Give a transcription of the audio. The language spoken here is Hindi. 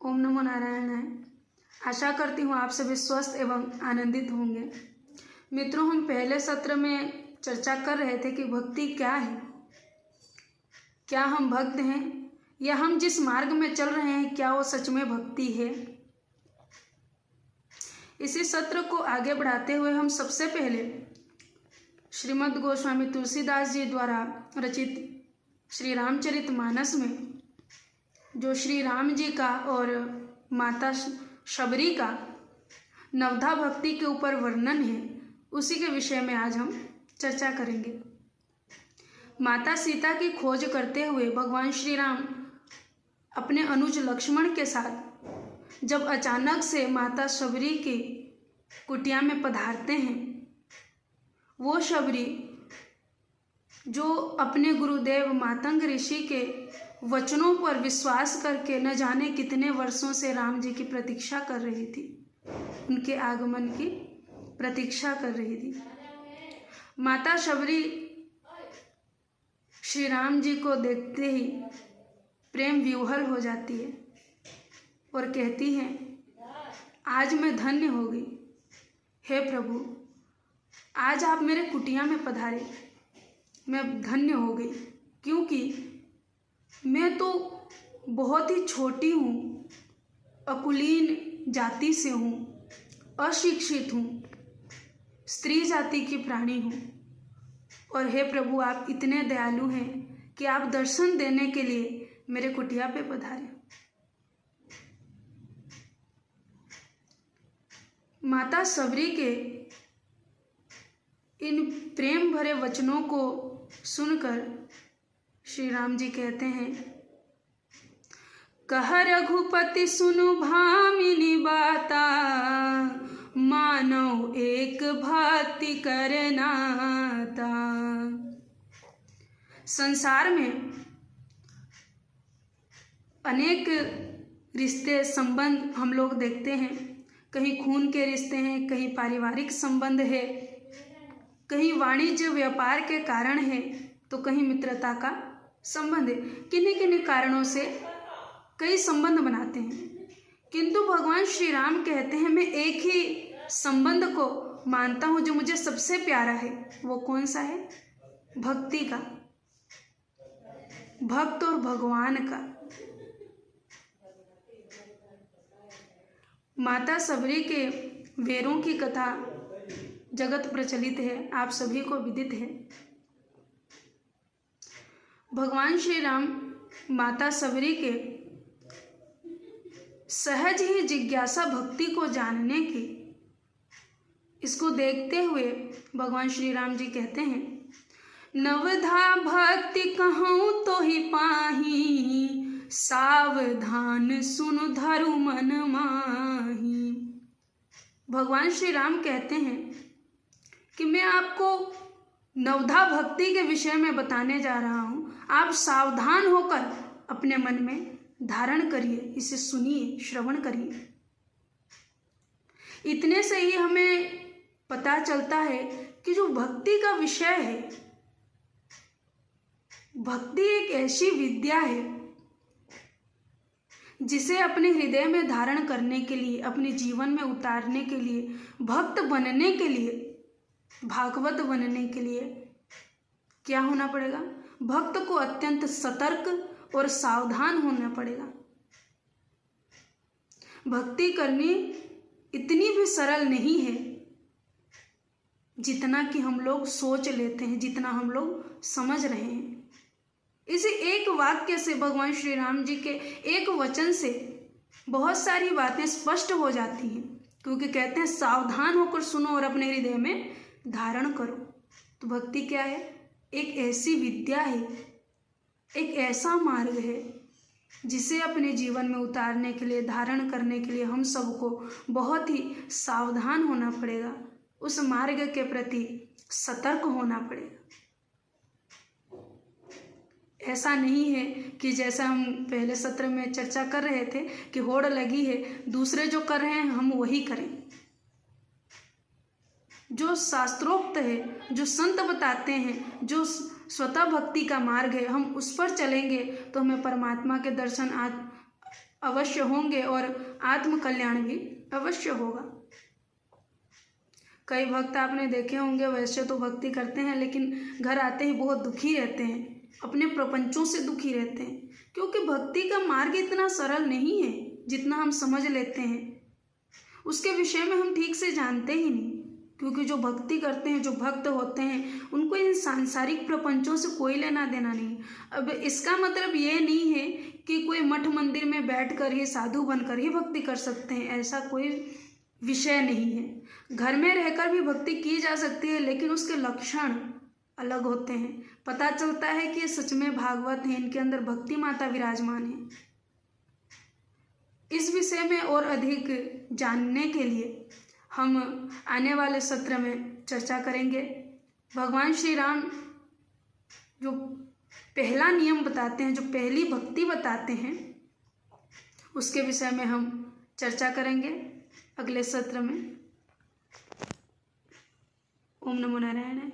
ओम नमो नारायणाय। आशा करती हूँ आप सभी स्वस्थ एवं आनंदित होंगे। मित्रों, हम पहले सत्र में चर्चा कर रहे थे कि भक्ति क्या है, क्या हम भक्त हैं या हम जिस मार्ग में चल रहे हैं क्या वो सच में भक्ति है। इसी सत्र को आगे बढ़ाते हुए हम सबसे पहले श्रीमद् गोस्वामी तुलसीदास जी द्वारा रचित श्री रामचरितमानस में जो श्री राम जी का और माता शबरी का नवधा भक्ति के ऊपर वर्णन है, उसी के विषय में आज हम चर्चा करेंगे। माता सीता की खोज करते हुए भगवान श्री राम अपने अनुज लक्ष्मण के साथ जब अचानक से माता शबरी की कुटिया में पधारते हैं, वो शबरी जो अपने गुरुदेव मातंग ऋषि के वचनों पर विश्वास करके न जाने कितने वर्षों से राम जी की प्रतीक्षा कर रही थी, उनके आगमन की प्रतीक्षा कर रही थी। माता शबरी श्री राम जी को देखते ही प्रेम विह्वल हो जाती है और कहती हैं, आज मैं धन्य हो गई। हे प्रभु, आज आप मेरे कुटिया में पधारे, मैं धन्य हो गई, क्योंकि मैं तो बहुत ही छोटी हूँ, अकुलीन जाति से हूँ, अशिक्षित हूँ, स्त्री जाति की प्राणी हूँ, और हे प्रभु आप इतने दयालु हैं कि आप दर्शन देने के लिए मेरे कुटिया पे पधारे। माता शबरी के इन प्रेम भरे वचनों को सुनकर श्री राम जी कहते हैं, कह रघुपति सुनु भामिनी बाता, मानव एक भक्ति करनाता। संसार में अनेक रिश्ते संबंध हम लोग देखते हैं, कहीं खून के रिश्ते हैं, कहीं पारिवारिक संबंध है, कहीं वाणिज्य व्यापार के कारण है, तो कहीं मित्रता का संबंध है। किन्हीं किन्हीं कारणों से कई संबंध बनाते हैं, किंतु भगवान श्री राम कहते हैं मैं एक ही संबंध को मानता हूँ जो मुझे सबसे प्यारा है। वो कौन सा है? भक्ति का, भक्त और भगवान का। माता शबरी के वेरों की कथा जगत प्रचलित है, आप सभी को विदित है। भगवान श्री राम माता शबरी के सहज ही जिज्ञासा भक्ति को जानने की, इसको देखते हुए भगवान श्री राम जी कहते हैं, नवधा भक्ति कहूँ तो ही पाही, सावधान सुनु धरु मन माही। भगवान श्री राम कहते हैं कि मैं आपको नवधा भक्ति के विषय में बताने जा रहा हूँ, आप सावधान होकर अपने मन में धारण करिए, इसे सुनिए, श्रवण करिए। इतने से ही हमें पता चलता है कि जो भक्ति का विषय है, भक्ति एक ऐसी विद्या है जिसे अपने हृदय में धारण करने के लिए, अपने जीवन में उतारने के लिए, भक्त बनने के लिए, भागवत बनने के लिए क्या होना पड़ेगा? भक्त को अत्यंत सतर्क और सावधान होना पड़ेगा। भक्ति करनी इतनी भी सरल नहीं है जितना कि हम लोग सोच लेते हैं, जितना हम लोग समझ रहे हैं। इसी एक वाक्य से, भगवान श्री राम जी के एक वचन से बहुत सारी बातें स्पष्ट हो जाती हैं, क्योंकि कहते हैं सावधान होकर सुनो और अपने हृदय में धारण करो। तो भक्ति क्या है? एक ऐसी विद्या है, एक ऐसा मार्ग है जिसे अपने जीवन में उतारने के लिए, धारण करने के लिए हम सबको बहुत ही सावधान होना पड़ेगा, उस मार्ग के प्रति सतर्क होना पड़ेगा। ऐसा नहीं है कि जैसा हम पहले सत्र में चर्चा कर रहे थे कि होड़ लगी है, दूसरे जो कर रहे हैं हम वही करें। जो शास्त्रोक्त है, जो संत बताते हैं, जो स्वतः भक्ति का मार्ग है, हम उस पर चलेंगे तो हमें परमात्मा के दर्शन अवश्य होंगे और आत्म कल्याण भी अवश्य होगा। कई भक्त आपने देखे होंगे वैसे तो भक्ति करते हैं लेकिन घर आते ही बहुत दुखी रहते हैं, अपने प्रपंचों से दुखी रहते हैं, क्योंकि भक्ति का मार्ग इतना सरल नहीं है जितना हम समझ लेते हैं। उसके विषय में हम ठीक से जानते ही नहीं, क्योंकि जो भक्ति करते हैं, जो भक्त होते हैं, उनको इन सांसारिक प्रपंचों से कोई लेना देना नहीं। अब इसका मतलब ये नहीं है कि कोई मठ मंदिर में बैठकर ही, साधु बनकर ही भक्ति कर सकते हैं, ऐसा कोई विषय नहीं है। घर में रहकर भी भक्ति की जा सकती है, लेकिन उसके लक्षण अलग होते हैं। पता चलता है कि ये सच में भागवत हैं, इनके अंदर भक्ति माता विराजमान है। इस विषय में और अधिक जानने के लिए हम आने वाले सत्र में चर्चा करेंगे। भगवान श्री राम जो पहला नियम बताते हैं, जो पहली भक्ति बताते हैं, उसके विषय में हम चर्चा करेंगे अगले सत्र में। ओम नमो नारायण।